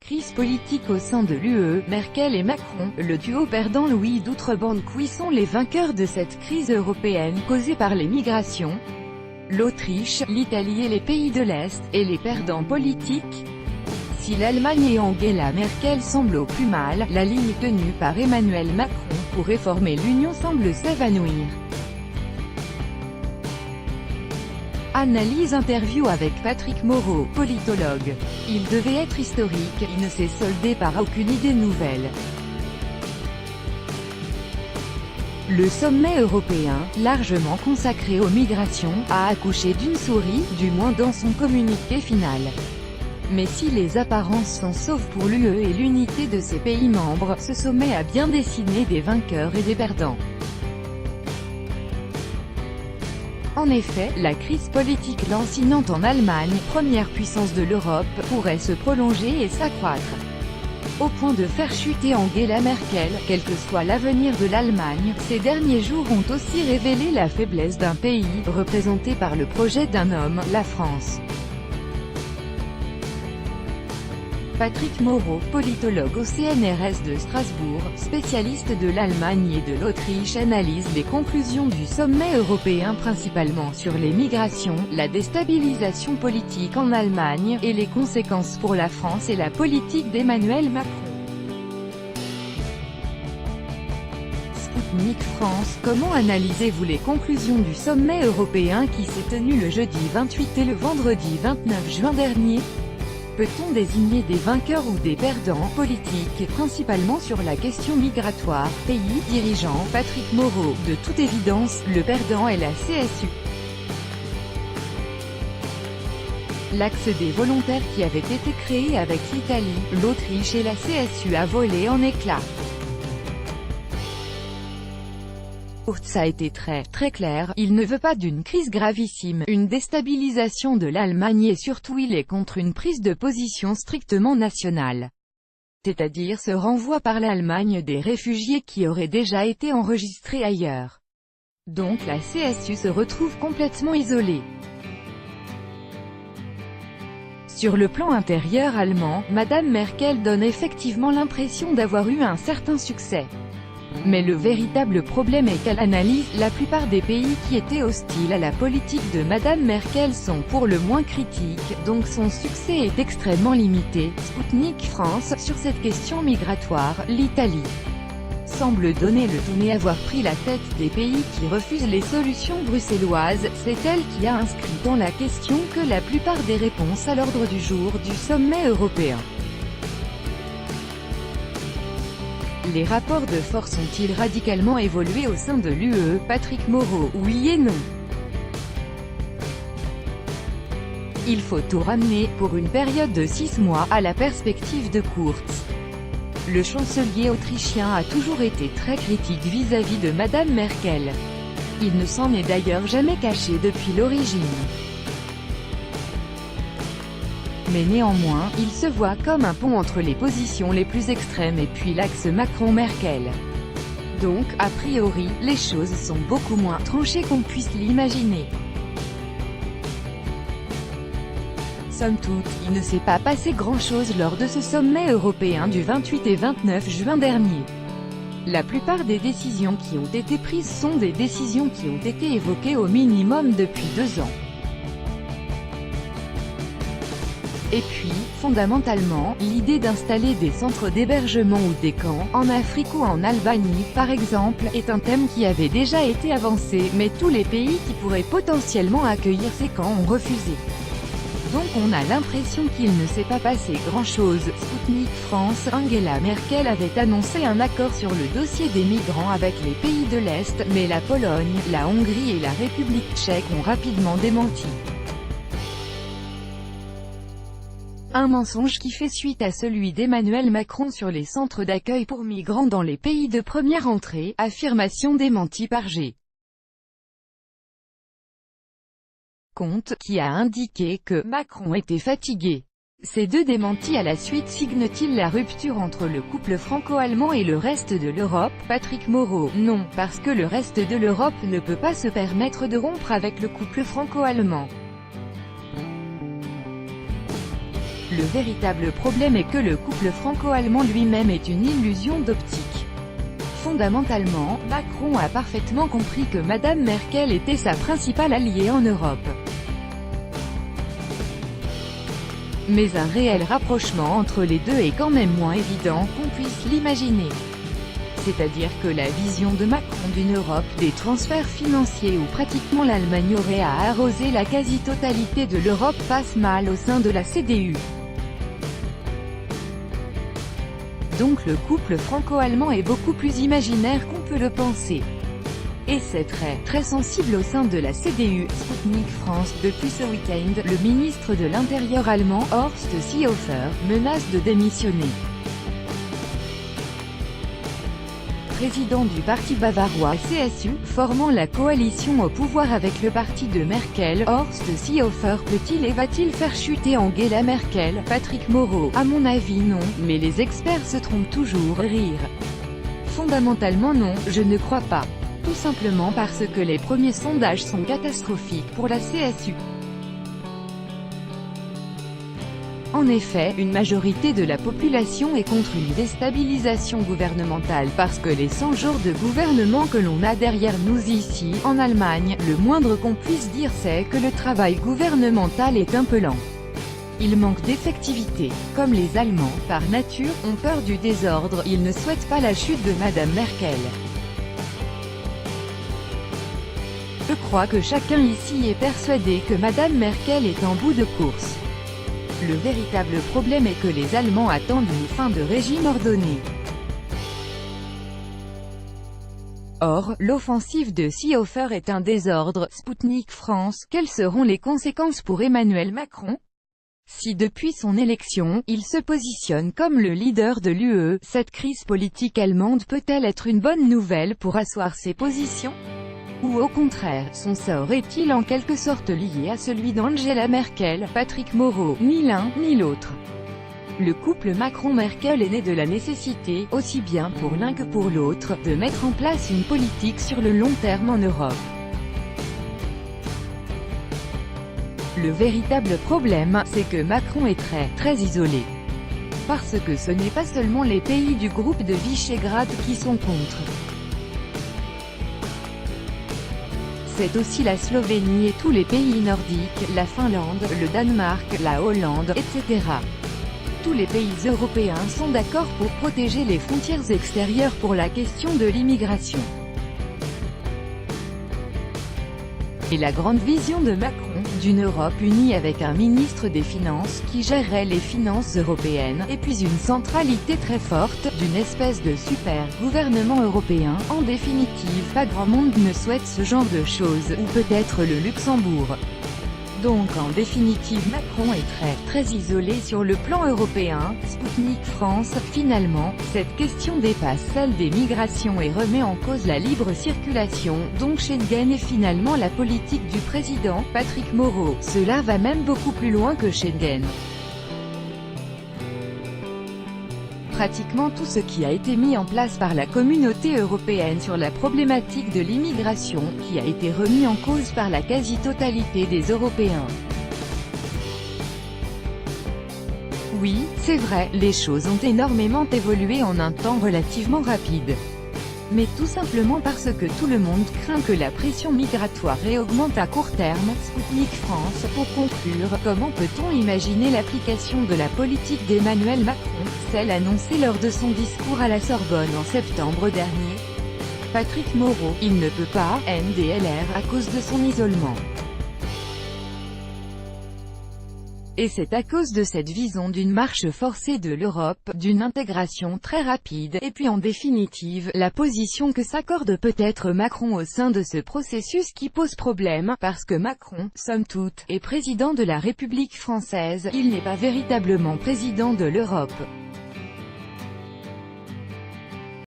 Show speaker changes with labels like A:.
A: Crise politique au sein de l'UE, Merkel et Macron, le duo perdant Louis d'outre-bande. Qui sont les vainqueurs de cette crise européenne causée par les migrations? L'Autriche, l'Italie et les pays de l'Est, et les perdants politiques? Si l'Allemagne et Angela Merkel semblent au plus mal, la ligne tenue par Emmanuel Macron pour réformer l'Union semble s'évanouir. Analyse interview avec Patrick Moreau, politologue. Il devait être historique, il ne s'est soldé par aucune idée nouvelle. Le sommet européen, largement consacré aux migrations, a accouché d'une souris, du moins dans son communiqué final. Mais si les apparences sont sauves pour l'UE et l'unité de ses pays membres, ce sommet a bien dessiné des vainqueurs et des perdants. En effet, la crise politique lancinante en Allemagne, première puissance de l'Europe, pourrait se prolonger et s'accroître, au point de faire chuter Angela Merkel. Quel que soit l'avenir de l'Allemagne, ces derniers jours ont aussi révélé la faiblesse d'un pays, représenté par le projet d'un homme, la France. Patrick Moreau, politologue au CNRS de Strasbourg, spécialiste de l'Allemagne et de l'Autriche, analyse les conclusions du sommet européen principalement sur les migrations, la déstabilisation politique en Allemagne, et les conséquences pour la France et la politique d'Emmanuel Macron. Sputnik France, comment analysez-vous les conclusions du sommet européen qui s'est tenu le jeudi 28 et le vendredi 29 juin dernier? Peut-on désigner des vainqueurs ou des perdants politiques, principalement sur la question migratoire? Pays dirigeant, Patrick Moreau. De toute évidence, le perdant est la CSU. L'axe des volontaires qui avait été créé avec l'Italie, l'Autriche et la CSU a volé en éclats. Ça a été très clair, il ne veut pas d'une crise gravissime, une déstabilisation de l'Allemagne et surtout il est contre une prise de position strictement nationale. C'est-à-dire ce renvoi par l'Allemagne des réfugiés qui auraient déjà été enregistrés ailleurs. Donc la CSU se retrouve complètement isolée. Sur le plan intérieur allemand, Madame Merkel donne effectivement l'impression d'avoir eu un certain succès. Mais le véritable problème est qu'elle analyse, la plupart des pays qui étaient hostiles à la politique de Madame Merkel sont pour le moins critiques, donc son succès est extrêmement limité. Sputnik France, sur cette question migratoire, l'Italie semble donner le tournis, avoir pris la tête des pays qui refusent les solutions bruxelloises. C'est elle qui a inscrit dans la question que la plupart des réponses à l'ordre du jour du sommet européen. Les rapports de force ont-ils radicalement évolué au sein de l'UE? Patrick Moreau, oui et non. Il faut tout ramener, pour une période de 6 mois, à la perspective de Kurz. Le chancelier autrichien a toujours été très critique vis-à-vis de Madame Merkel. Il ne s'en est d'ailleurs jamais caché depuis l'origine. Mais néanmoins, il se voit comme un pont entre les positions les plus extrêmes et puis l'axe Macron-Merkel. Donc, a priori, les choses sont beaucoup moins tranchées qu'on puisse l'imaginer. Somme toute, il ne s'est pas passé grand-chose lors de ce sommet européen du 28 et 29 juin dernier. La plupart des décisions qui ont été prises sont des décisions qui ont été évoquées au minimum depuis 2 ans. Et puis, fondamentalement, l'idée d'installer des centres d'hébergement ou des camps, en Afrique ou en Albanie, par exemple, est un thème qui avait déjà été avancé, mais tous les pays qui pourraient potentiellement accueillir ces camps ont refusé. Donc on a l'impression qu'il ne s'est pas passé grand-chose. Sputnik France, Angela Merkel avait annoncé un accord sur le dossier des migrants avec les pays de l'Est, mais la Pologne, la Hongrie et la République tchèque ont rapidement démenti. Un mensonge qui fait suite à celui d'Emmanuel Macron sur les centres d'accueil pour migrants dans les pays de première entrée, affirmation démentie par G. Comte, qui a indiqué que Macron était fatigué. Ces deux démentis à la suite signent-ils la rupture entre le couple franco-allemand et le reste de l'Europe? Patrick Moreau, non, parce que le reste de l'Europe ne peut pas se permettre de rompre avec le couple franco-allemand. Le véritable problème est que le couple franco-allemand lui-même est une illusion d'optique. Fondamentalement, Macron a parfaitement compris que Madame Merkel était sa principale alliée en Europe. Mais un réel rapprochement entre les deux est quand même moins évident qu'on puisse l'imaginer. C'est-à-dire que la vision de Macron d'une Europe des transferts financiers où pratiquement l'Allemagne aurait à arroser la quasi-totalité de l'Europe passe mal au sein de la CDU. Donc le couple franco-allemand est beaucoup plus imaginaire qu'on peut le penser. Et c'est très sensible au sein de la CDU. Sputnik France. Depuis ce week-end, le ministre de l'Intérieur allemand, Horst Seehofer, menace de démissionner. Président du parti bavarois CSU, formant la coalition au pouvoir avec le parti de Merkel, Horst Seehofer peut-il et va-t-il faire chuter Angela Merkel? Patrick Moreau. À mon avis non, mais les experts se trompent toujours. Rire. Fondamentalement non, je ne crois pas. Tout simplement parce que les premiers sondages sont catastrophiques pour la CSU. En effet, une majorité de la population est contre une déstabilisation gouvernementale parce que les 100 jours de gouvernement que l'on a derrière nous ici, en Allemagne, le moindre qu'on puisse dire c'est que le travail gouvernemental est un peu lent. Il manque d'effectivité. Comme les Allemands, par nature, ont peur du désordre, ils ne souhaitent pas la chute de Madame Merkel. Je crois que chacun ici est persuadé que Madame Merkel est en bout de course. Le véritable problème est que les Allemands attendent une fin de régime ordonné. Or, l'offensive de Seehofer est un désordre. Sputnik France. Quelles seront les conséquences pour Emmanuel Macron? Si depuis son élection, il se positionne comme le leader de l'UE, cette crise politique allemande peut-elle être une bonne nouvelle pour asseoir ses positions? Ou au contraire, son sort est-il en quelque sorte lié à celui d'Angela Merkel? Patrick Moreau. Ni l'un, ni l'autre. Le couple Macron-Merkel est né de la nécessité, aussi bien pour l'un que pour l'autre, de mettre en place une politique sur le long terme en Europe. Le véritable problème, c'est que Macron est très isolé. Parce que ce n'est pas seulement les pays du groupe de Visegrad qui sont contre. C'est aussi la Slovénie et tous les pays nordiques, la Finlande, le Danemark, la Hollande, etc. Tous les pays européens sont d'accord pour protéger les frontières extérieures pour la question de l'immigration. Et la grande vision de Macron, d'une Europe unie avec un ministre des Finances qui gérerait les finances européennes, et puis une centralité très forte, d'une espèce de super gouvernement européen. En définitive, pas grand monde ne souhaite ce genre de choses, ou peut-être le Luxembourg. Donc en définitive Macron est très isolé sur le plan européen. Sputnik France. Finalement, cette question dépasse celle des migrations et remet en cause la libre circulation, donc Schengen et finalement la politique du président, Patrick Moreau. Cela va même beaucoup plus loin que Schengen. Pratiquement tout ce qui a été mis en place par la communauté européenne sur la problématique de l'immigration, qui a été remis en cause par la quasi-totalité des Européens. Oui, c'est vrai, les choses ont énormément évolué en un temps relativement rapide. Mais tout simplement parce que tout le monde craint que la pression migratoire augmente à court terme. Sputnik France. Pour conclure, comment peut-on imaginer l'application de la politique d'Emmanuel Macron, celle annoncée lors de son discours à la Sorbonne en septembre dernier? Patrick Moreau. Il ne peut pas, NDLR, à cause de son isolement. Et c'est à cause de cette vision d'une marche forcée de l'Europe, d'une intégration très rapide, et puis en définitive, la position que s'accorde peut-être Macron au sein de ce processus qui pose problème, parce que Macron, somme toute, est président de la République française, il n'est pas véritablement président de l'Europe.